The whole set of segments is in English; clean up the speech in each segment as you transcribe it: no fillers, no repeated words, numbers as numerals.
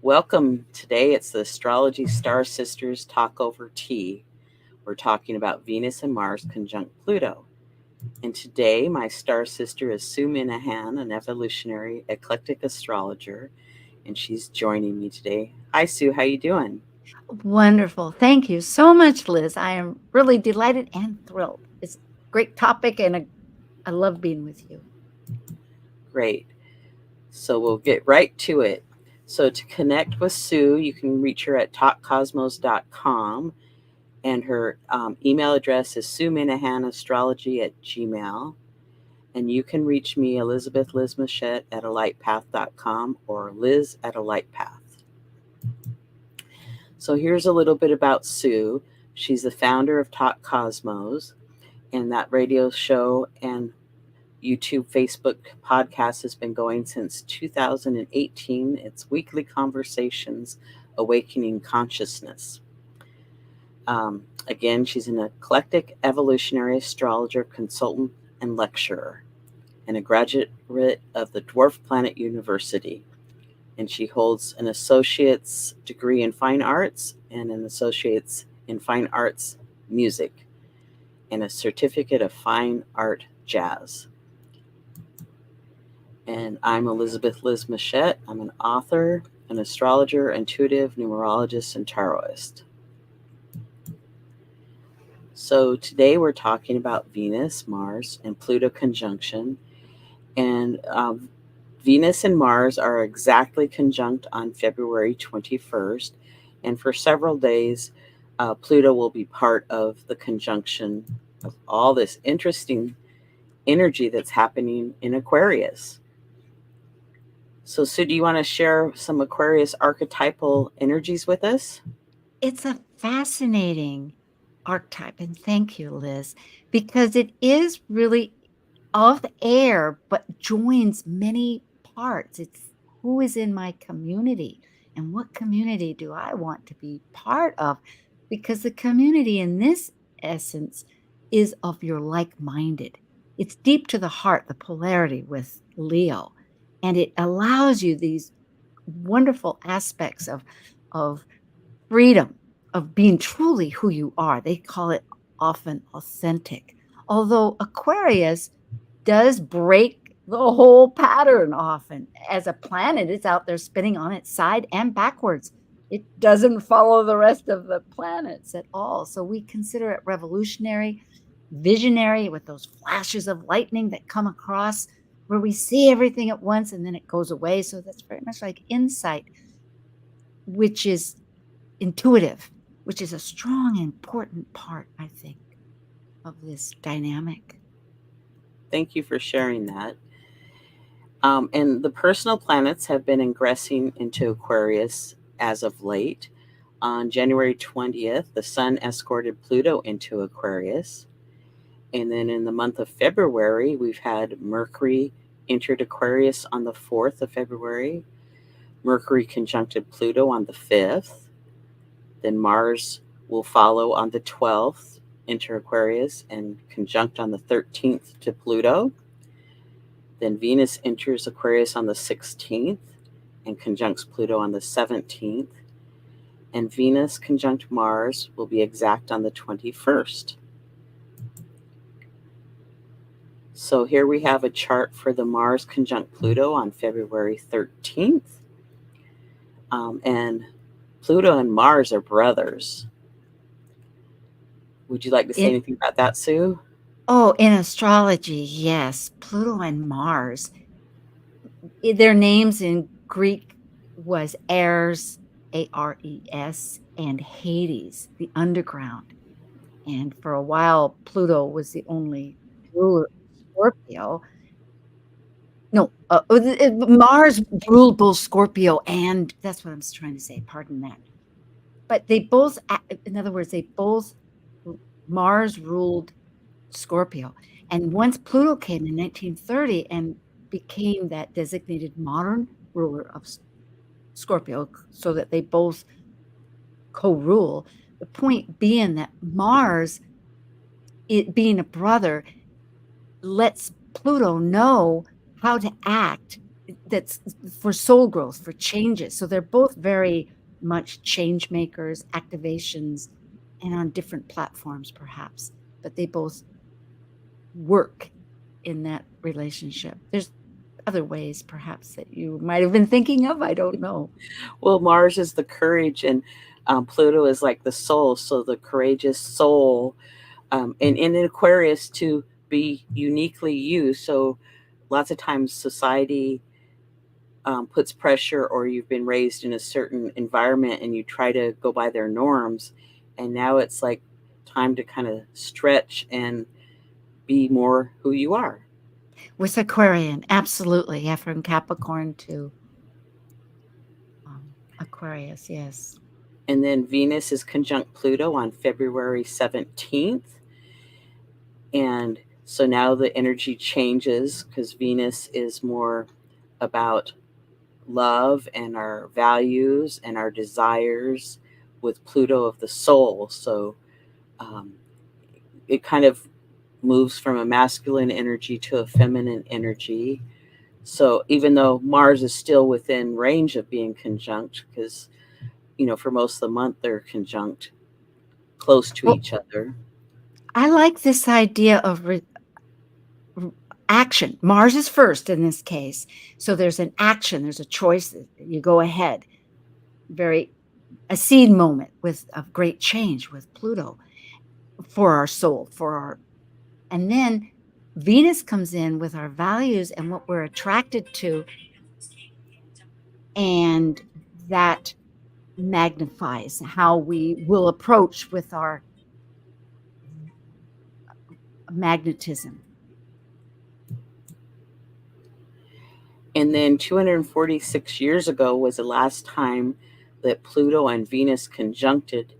Welcome. Today it's the Astrology Star Sisters Talk Over Tea. We're talking about Venus and Mars conjunct Pluto. And today my star sister is Sue Minahan, an evolutionary eclectic astrologer, and she's joining me today. Hi Sue, how you doing? Wonderful. Thank you so much, Liz. I am really delighted and thrilled. It's a great topic, and I love being with you. Great. So we'll get right to it. So to connect with Sue, you can reach her at talkcosmos.com, and her email address is sueminahanastrology@gmail. And you can reach me, Elizabeth Liz Muschett, at alightpath.com or Liz at alightpath. So here's a little bit about Sue. She's the founder of Talk Cosmos, and that radio show and YouTube, Facebook podcast has been going since 2018. It's weekly conversations, awakening consciousness. Again, she's an eclectic evolutionary astrologer, consultant, and lecturer, and a graduate of the Dwarf Planet University. And she holds an associate's degree in fine arts and an associate's in fine arts music and a certificate of fine art jazz. And I'm Elizabeth Liz Muschett. I'm an author, an astrologer, intuitive, numerologist, and tarotist. So today we're talking about Venus, Mars, and Pluto conjunction. And Venus and Mars are exactly conjunct on February 21st. And for several days, Pluto will be part of the conjunction of all this interesting energy that's happening in Aquarius. So, Sue, do you want to share some Aquarius archetypal energies with us? It's a fascinating archetype, and thank you, Liz, because it is really of air, but joins many parts. It's who is in my community and what community do I want to be part of? Because the community in this essence is of your like minded. It's deep to the heart, the polarity with Leo, and it allows you these wonderful aspects of freedom, of being truly who you are. They call it often authentic. Although Aquarius does break the whole pattern often. As a planet, it's out there spinning on its side and backwards. It doesn't follow the rest of the planets at all. So we consider it revolutionary, visionary, with those flashes of lightning that come across where we see everything at once and then it goes away. So that's very much like insight, which is intuitive, which is a strong, important part, I think, of this dynamic. Thank you for sharing that. And the personal planets have been ingressing into Aquarius as of late. On January 20th, the Sun escorted Pluto into Aquarius. And then in the month of February, we've had Mercury entered Aquarius on the 4th of February. Mercury conjuncted Pluto on the 5th. Then Mars will follow on the 12th, enter Aquarius, and conjunct on the 13th to Pluto. Then Venus enters Aquarius on the 16th and conjuncts Pluto on the 17th. And Venus conjunct Mars will be exact on the 21st. So here we have a chart for the Mars conjunct Pluto on February 13th. And Pluto and Mars are brothers. Would you like to say In anything about that, Sue? in astrology, yes, Pluto and Mars. Their names in Greek was Ares, Ares, and Hades, the underground. And for a while, Pluto was the only ruler of Scorpio. No, Mars ruled both Scorpio and that's what I'm trying to say. Pardon that. But they both, in other words, Mars ruled Scorpio. And once Pluto came in 1930 and became that designated modern ruler of Scorpio, so that they both co rule, the point being that Mars, it being a brother, lets Pluto know how to act that's for soul growth, for changes. So they're both very much change makers, activations, and on different platforms perhaps, but they both work in that relationship. There's other ways perhaps that you might have been thinking of. I don't know. Well, Mars is the courage, and Pluto is like the soul. So the courageous soul, and in Aquarius to be uniquely you. So lots of times society puts pressure, or you've been raised in a certain environment and you try to go by their norms. And now it's like time to kind of stretch and be more who you are. With Aquarian, absolutely. Yeah, from Capricorn to Aquarius, yes. And then Venus is conjunct Pluto on February 17th. And so now the energy changes because Venus is more about love and our values and our desires, with Pluto of the soul. So um, it kind of moves from a masculine energy to a feminine energy. So even though Mars is still within range of being conjunct, because for most of the month they're conjunct close to Well, each other. I like this idea of action. Mars is first in this case. So there's an action, there's a choice. You go ahead. Very a seed moment with of great change with Pluto for our soul, and then Venus comes in with our values and what we're attracted to, and that magnifies how we will approach with our magnetism. And then 246 years ago was the last time that Pluto and Venus conjuncted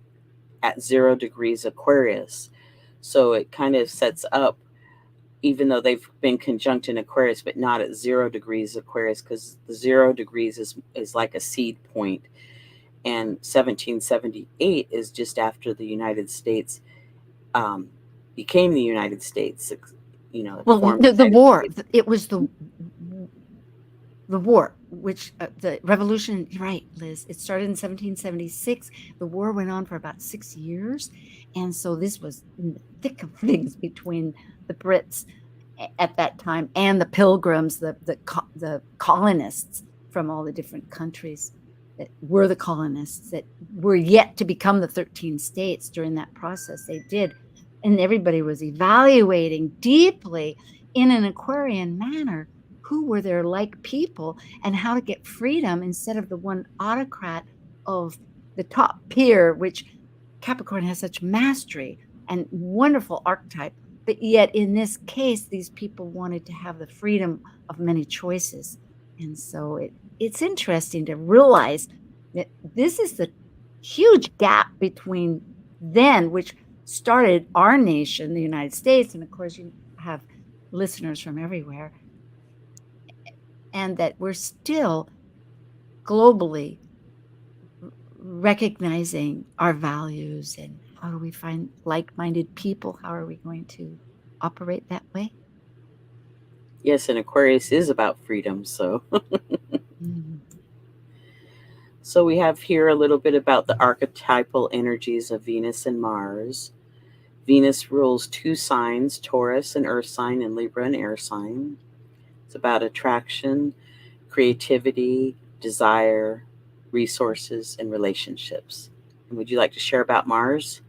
at 0 degrees Aquarius. So it kind of sets up, even though they've been conjunct in Aquarius, but not at 0 degrees Aquarius, because the 0 degrees is like a seed point. And 1778 is just after the United States um, became the United States, Well, formed the the United war, States. it was the war, which the revolution, right, Liz, it started in 1776. The war went on for about 6 years. And so this was in the thick of things between the Brits at that time and the pilgrims, the colonists from all the different countries that were the colonists that were yet to become the 13 states. During that process they did, and everybody was evaluating deeply in an Aquarian manner who were their like people and how to get freedom instead of the one autocrat of the top peer, which Capricorn has such mastery and wonderful archetype. But yet, in this case, these people wanted to have the freedom of many choices. And so it's interesting to realize that this is the huge gap between then, which started our nation, the United States, and of course, you have listeners from everywhere, and that we're still globally recognizing our values and how do we find like-minded people? How are we going to operate that way? Yes, and Aquarius is about freedom. So, Mm. so we have here a little bit about the archetypal energies of Venus and Mars. Venus rules two signs, Taurus, an earth sign, and Libra, an air sign. It's about attraction, creativity, desire, resources, and relationships. And would you like to share about Mars?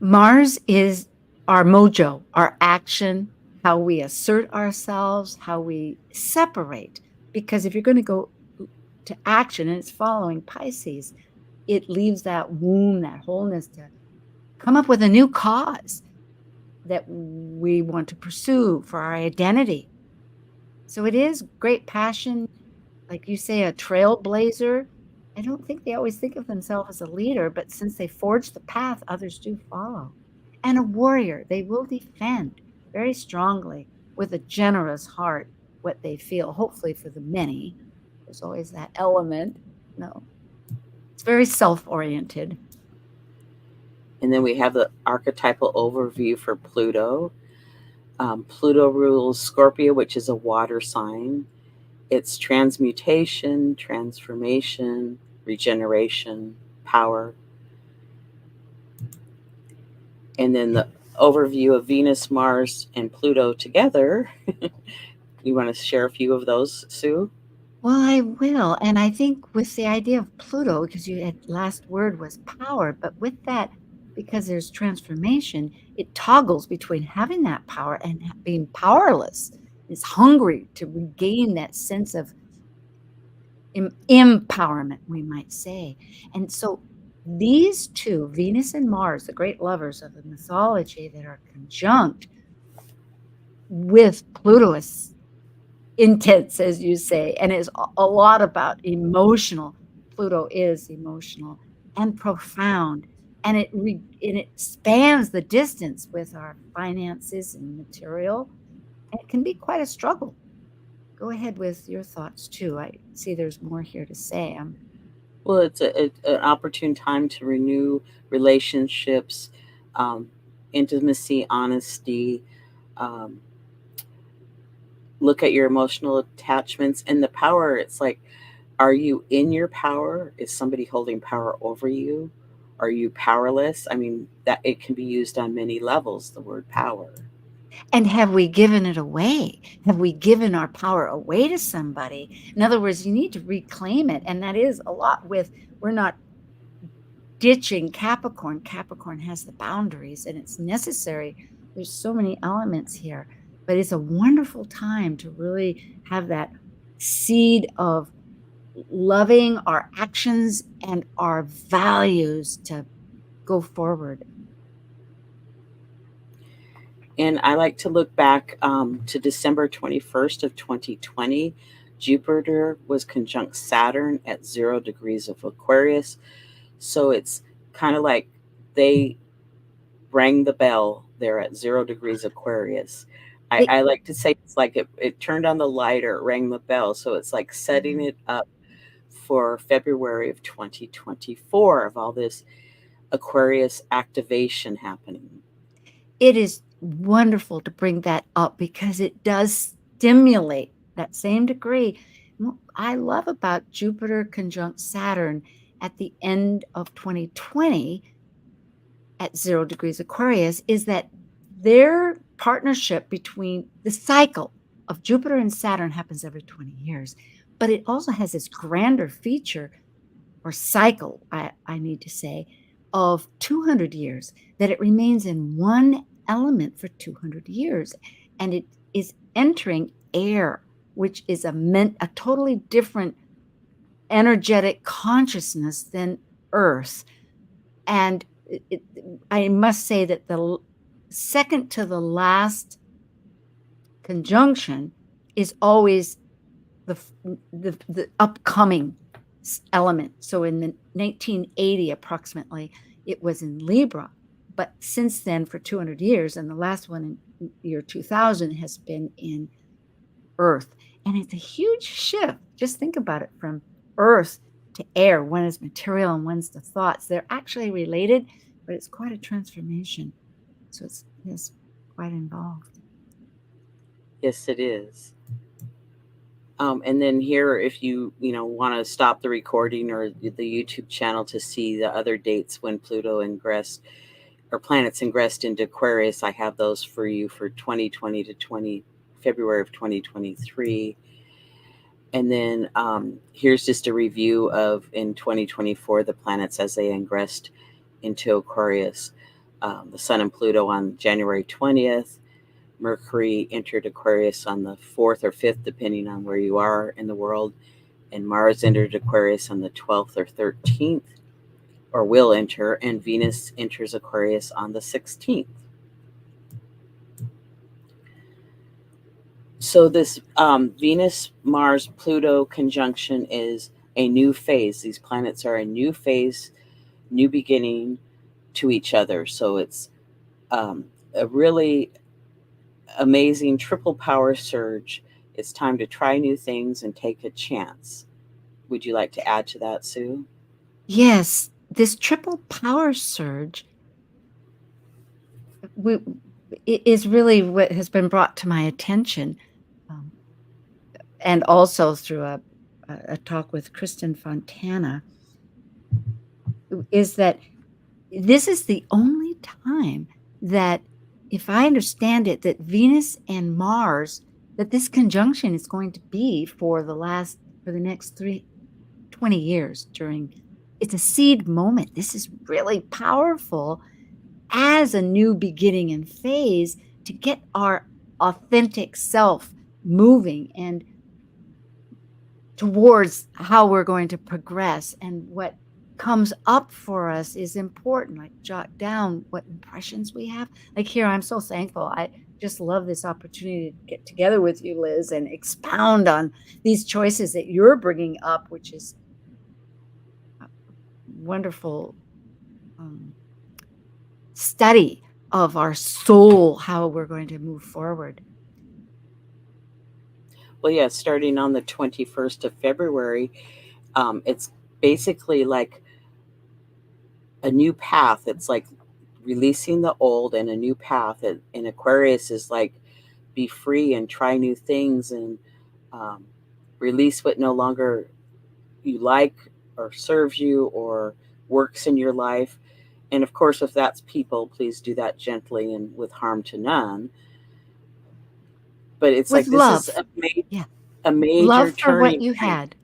Mars is our mojo, our action, how we assert ourselves, how we separate. Because if you're going to go to action and it's following Pisces, it leaves that womb, that wholeness to come up with a new cause that we want to pursue for our identity. So it is great passion, like you say, a trailblazer. I don't think they always think of themselves as a leader, but since they forge the path, others do follow. And a warrior, they will defend very strongly with a generous heart what they feel, hopefully for the many. There's always that element. No, it's very self-oriented. And then we have the archetypal overview for Pluto. Pluto rules Scorpio, which is a water sign. It's transmutation, transformation, regeneration, power. And then the overview of Venus, Mars, and Pluto together. You want to share a few of those, Sue? Well, I will. And I think with the idea of Pluto, because you had last word was power, but with that, because there's transformation, it toggles between having that power and being powerless. It's hungry to regain that sense of empowerment, we might say. And so these two, Venus and Mars, the great lovers of the mythology that are conjunct with Pluto, is intense, as you say, and is a lot about emotional. Pluto is emotional and profound, and it spans the distance with our finances and material, and it can be quite a struggle. Go ahead with your thoughts too. I see there's more here to say. Well, it's an opportune time to renew relationships, um, intimacy, honesty, um, look at your emotional attachments and the power. It's like, are you in your power? Is somebody holding power over you? Are you powerless? I mean, that it can be used on many levels, the word power. And have we given it away? Have we given our power away to somebody? In other words, you need to reclaim it. And that is a lot with, we're not ditching Capricorn. Capricorn has the boundaries and it's necessary. There's so many elements here, but it's a wonderful time to really have that seed of loving our actions and our values to go forward. And I like to look back to December 21st of 2020. Jupiter was conjunct Saturn at 0 degrees of Aquarius. So it's kind of like they rang the bell there at 0 degrees Aquarius. I, It, I like to say it's like it turned on the light or it rang the bell. So it's like setting it up for February of 2024 of all this Aquarius activation happening. it is wonderful to bring that up because it does stimulate that same degree. What I love about Jupiter conjunct Saturn at the end of 2020 at 0 degrees Aquarius is that their partnership between the cycle of Jupiter and Saturn happens every 20 years, but it also has this grander feature or cycle, I need to say, of 200 years, that it remains in one element for 200 years. And it is entering air, which is a totally different energetic consciousness than Earth. And I must say that the second to the last conjunction is always the upcoming element. So in the 1980 approximately, it was in Libra, but since then for 200 years, and the last one in year 2000 has been in Earth, and it's a huge shift. Just think about it, from Earth to air. One is material and one's the thoughts. They're actually related, but it's quite a transformation. So it's quite involved. Yes, it is. And then here, if you want to stop the recording or the YouTube channel to see the other dates when Pluto ingressed or planets ingressed into Aquarius, I have those for you for 2020 to 20 February of 2023. And then here's just a review of in 2024 the planets as they ingressed into Aquarius. The Sun and Pluto on January 20th. Mercury entered Aquarius on the 4th or 5th, depending on where you are in the world. And Mars entered Aquarius on the 12th or 13th, or will enter. And Venus enters Aquarius on the 16th. So this Venus Mars Pluto conjunction is a new phase. These planets are a new phase, new beginning to each other. So it's a really amazing triple power surge. It's time to try new things and take a chance. Would you like to add to that, Sue? Yes, this triple power surge is really what has been brought to my attention. Um, and also through a talk with Kristen Fontana, is that this is the only time that, if I understand it, that Venus and Mars, that this conjunction is going to be for the next 20 years during, it's a seed moment. This is really powerful as a new beginning and phase to get our authentic self moving and towards how we're going to progress, and what comes up for us is important. Like, jot down what impressions we have. Like, here, I'm so thankful. I just love this opportunity to get together with you, Liz, and expound on these choices that you're bringing up, which is a wonderful study of our soul, how we're going to move forward. Well, yeah, starting on the 21st of February, it's basically like a new path. It's like releasing the old and a new path. And Aquarius is like, be free and try new things, and um, release what no longer you like or serves you or works in your life. And of course, if that's people, please do that gently and with harm to none. But it's With like this love. is Yeah. a major Love for what turning you point. had.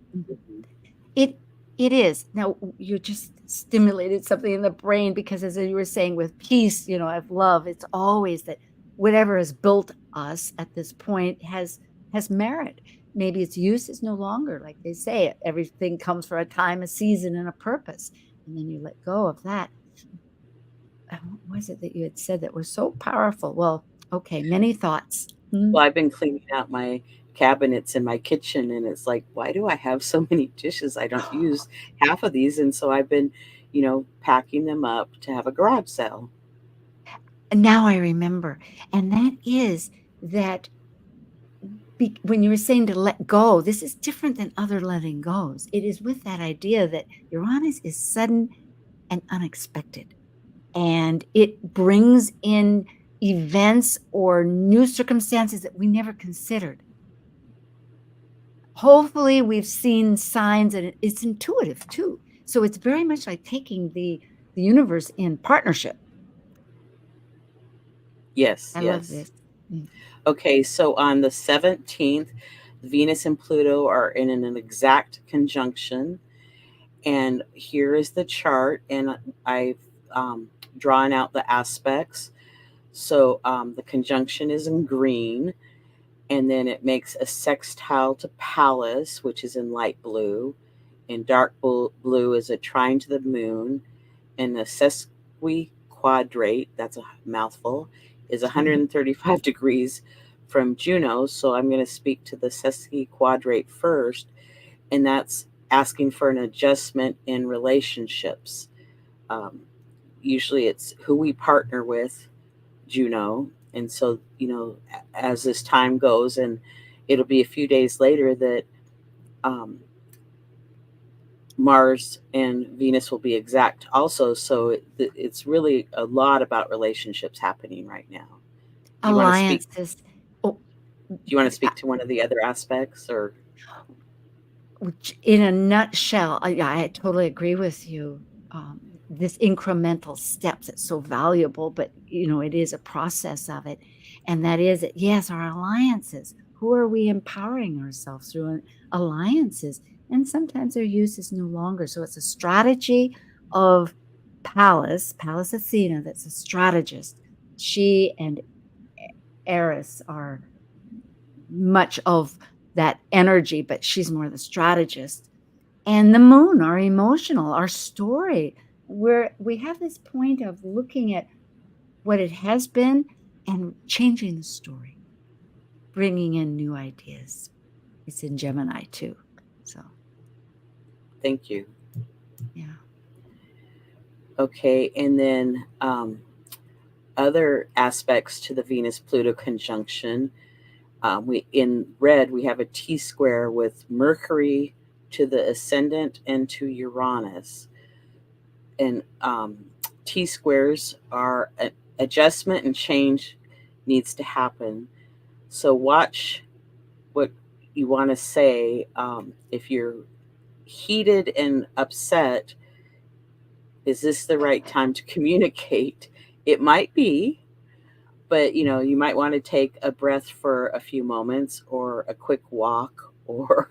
It it is. Now, you just stimulated something in the brain, because as you were saying, with peace, of love, it's always that whatever has built us at this point has merit. Maybe its use is no longer, like they say, everything comes for a time, a season, and a purpose. And then you let go of that. What was it that you had said that was so powerful? Well, okay, many thoughts. Well, I've been cleaning out my cabinets in my kitchen, and it's like, why do I have so many dishes? I don't use half of these. And so I've been, packing them up to have a garage sale. And now I remember. And that is that, when you were saying to let go, this is different than other letting goes. It is with that idea that Uranus is sudden and unexpected, and it brings in events or new circumstances that we never considered. Hopefully, we've seen signs, and it's intuitive too. So it's very much like taking the universe in partnership. Yes, I love yes. this. Mm. Okay, so on the 17th, Venus and Pluto are in an exact conjunction. And here is the chart, and I've drawn out the aspects. So the conjunction is in green, and then it makes a sextile to Pallas, which is in light blue. And dark blue is a trine to the moon, and the sesquiquadrate, that's a mouthful, is 135 degrees from Juno. So I'm going to speak to the sesquiquadrate first, and that's asking for an adjustment in relationships. Um, Usually it's who we partner with, Juno. And so, as this time goes, and it'll be a few days later that um, Mars and Venus will be exact also. So it's really a lot about relationships happening right now. Do you want to speak? Alliances. Oh, Do you want to speak to one of the other aspects, or? which, in a nutshell, I totally agree with you. This incremental steps, it's so valuable, but it is a process of it. And that is it. Yes, our alliances. Who are we empowering ourselves through alliances? And sometimes their use is no longer. So it's a strategy of Pallas Athena, that's a strategist. She and Eris are much of that energy, but she's more the strategist. And the moon, our emotional, our story, where we have this point of looking at what it has been and changing the story, bringing in new ideas. It's in Gemini too. So, Thank you. yeah. Okay, and then other aspects to the Venus Pluto conjunction. We in red we have a T square with Mercury to the ascendant and to Uranus, and T squares are adjustment and change needs to happen. So watch what you want to say, if you're heated and upset, is this the right time to communicate? It might be, but you might want to take a breath for a few moments or a quick walk or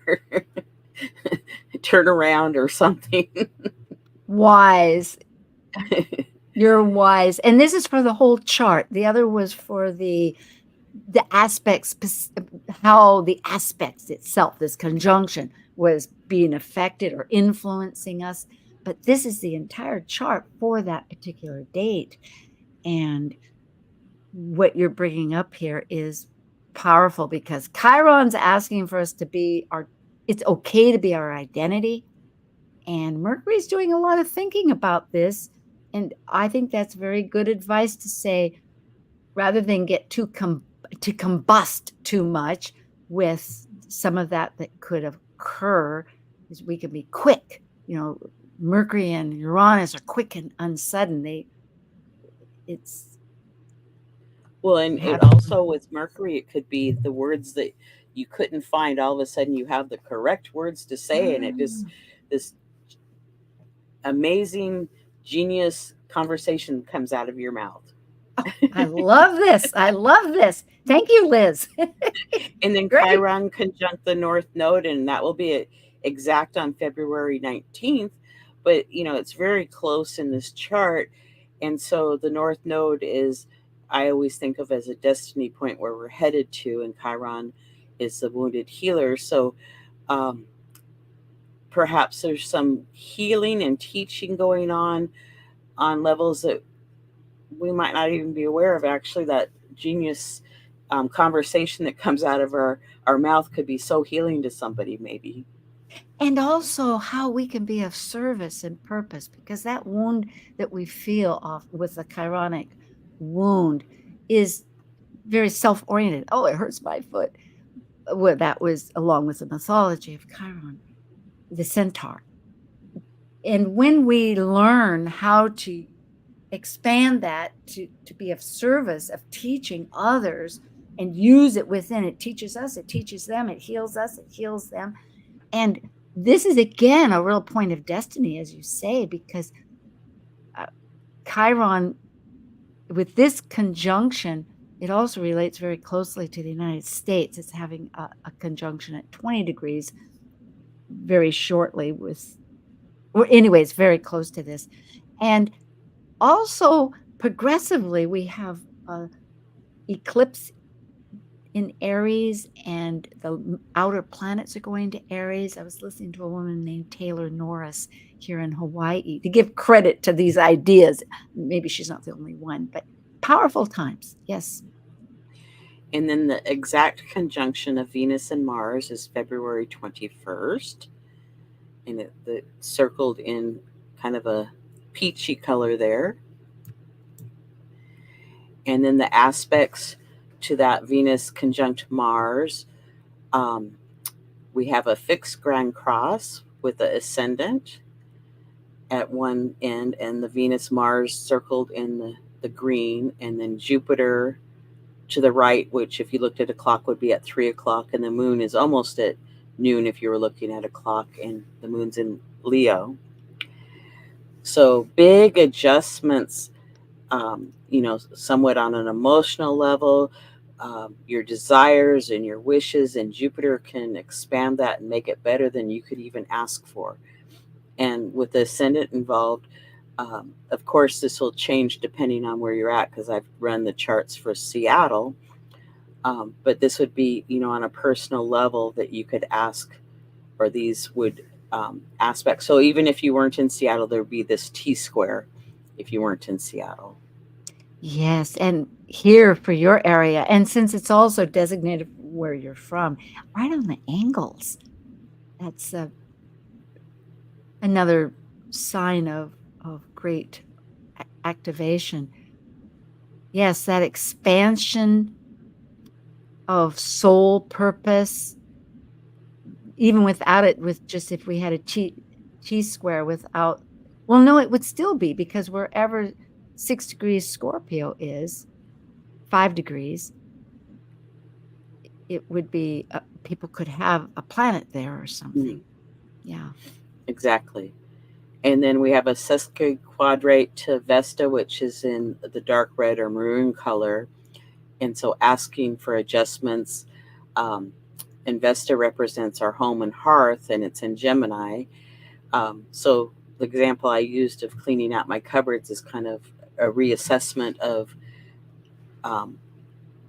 turn around or something. Wise. You're wise. And this is for the whole chart. The other was for the aspects, how the aspects itself, this conjunction, was being affected or influencing us. But this is the entire chart for that particular date. And what you're bringing up here is powerful, because Chiron's asking for us to be it's okay to be our identity. And Mercury's doing a lot of thinking about this. And I think that's very good advice to say, rather than get to combust too much with some of that could occur, is we can be quick. Mercury and Uranus are quick and unsudden. It's Well, and it have also, with Mercury, it could be the words that you couldn't find. All of a sudden, you have the correct words to say, and it just this amazing genius conversation comes out of your mouth. Oh, I love this. I love this. Thank you, Liz. And then Great. Chiron conjunct the North Node, and that will be exact on February 19th. But, it's very close in this chart. And so the North Node is, I always think of as a destiny point where we're headed to, and Chiron is the wounded healer. So um, perhaps there's some healing and teaching going on levels that we might not even be aware of. Actually, that genius conversation that comes out of our mouth could be so healing to somebody, maybe. And also how we can be of service and purpose, because that wound that we feel off with the chironic wound is very self-oriented. Oh, it hurts my foot. Well, that was along with the mythology of Chiron, the centaur. And when we learn how to expand that to be of service, of teaching others, and use it within, it teaches us, it teaches them, it heals us, it heals them. And this is, again, a real point of destiny, as you say, because Chiron, with this conjunction, it also relates very closely to the United States. It's having a conjunction at 20 degrees very shortly or anyways, very close to this. And also, progressively, we have eclipse in Aries, and the outer planets are going to Aries. I was listening to a woman named Taylor Norris here in Hawaii, to give credit to these ideas. Maybe she's not the only one, but powerful times. Yes. And then the exact conjunction of Venus and Mars is February 21st. And it's circled in kind of a peachy color there. And then the aspects to that Venus conjunct Mars, we have a fixed grand cross with the ascendant at one end, and the Venus Mars circled in the green, and then Jupiter to the right, which if you looked at a clock would be at 3 o'clock, and the moon is almost at noon if you were looking at a clock, and the moon's in Leo. So big adjustments, somewhat on an emotional level, your desires and your wishes, and Jupiter can expand that and make it better than you could even ask for. And with the ascendant involved, of course, this will change depending on where you're at, because I've run the charts for Seattle. But this would be, on a personal level that you could ask, or these would aspect. So even if you weren't in Seattle, there would be this T square if you weren't in Seattle. Yes, and here for your area, and since it's also designated where you're from, right on the angles. That's another sign of great activation. Yes, that expansion of soul purpose, even without it, with just if we had a T square without, well, no, it would still be, because wherever 6 degrees Scorpio is, 5 degrees, it would be people could have a planet there or Mm, something. Yeah. exactly. And then we have a sesquiquadrate to Vesta, which is in the dark red or maroon color. And so asking for adjustments. Um, and Vesta represents our home and hearth, and it's in Gemini. So the example I used of cleaning out my cupboards is kind of a reassessment of um,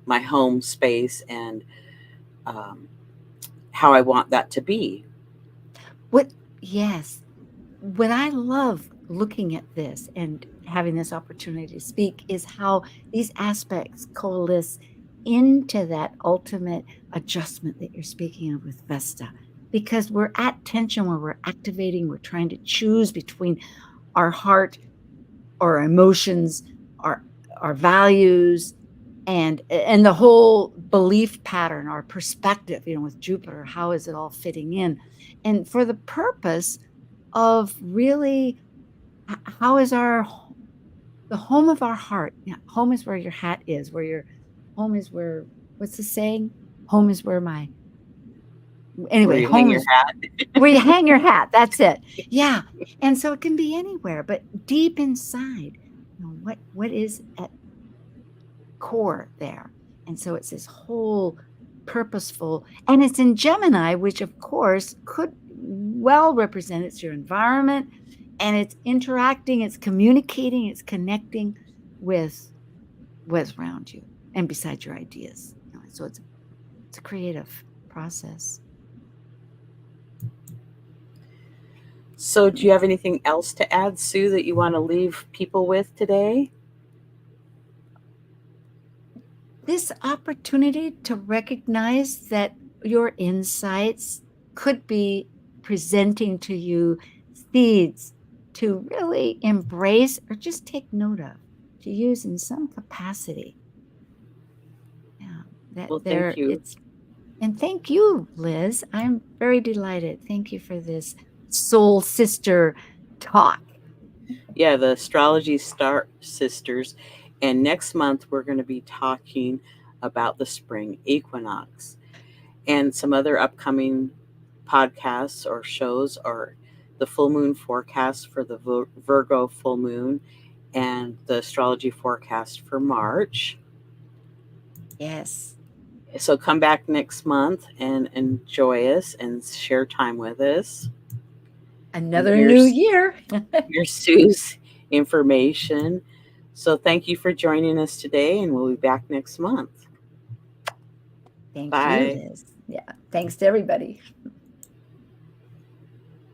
my home space and um, how I want that to be. What yes. What I love looking at this and having this opportunity to speak is how these aspects coalesce into that ultimate adjustment that you're speaking of with Vesta. Because we're at tension where we're activating, we're trying to choose between our heart, our emotions, our our values, and the whole belief pattern, our perspective, with Jupiter, how is it all fitting in? And for the purpose of really how is the home of our heart. Yeah, home is where your hat is, where your home is where, what's the saying? Home is where my, Where anyway, you hang home your is hat. where you hang your hat. That's it. Yeah. And so it can be anywhere, but deep inside, what is at core there? And so it's this whole purposeful, and it's in Gemini, which of course could well represent it's your environment, and it's interacting, it's communicating, it's connecting with what's around you and beside your ideas. So it's a creative process. So, do you have anything else to add, Sue, that you want to leave people with today? This opportunity to recognize that your insights could be presenting to you seeds to really embrace or just take note of, to use in some capacity. Yeah, that Well, thank there you. it's and thank you, Liz. I'm very delighted. Thank you for this soul sister talk. Yeah, the Astrology Star Sisters. And next month, we're going to be talking about the spring equinox and some other upcoming podcasts or shows, or the full moon forecast for the Virgo full moon and the astrology forecast for March. Yes. So come back next month and enjoy us and share time with us. And Another new year. here's Sue's information. So thank you for joining us today, and we'll be back next month. Thank you, Bye. Liz. Yeah. Thanks to everybody.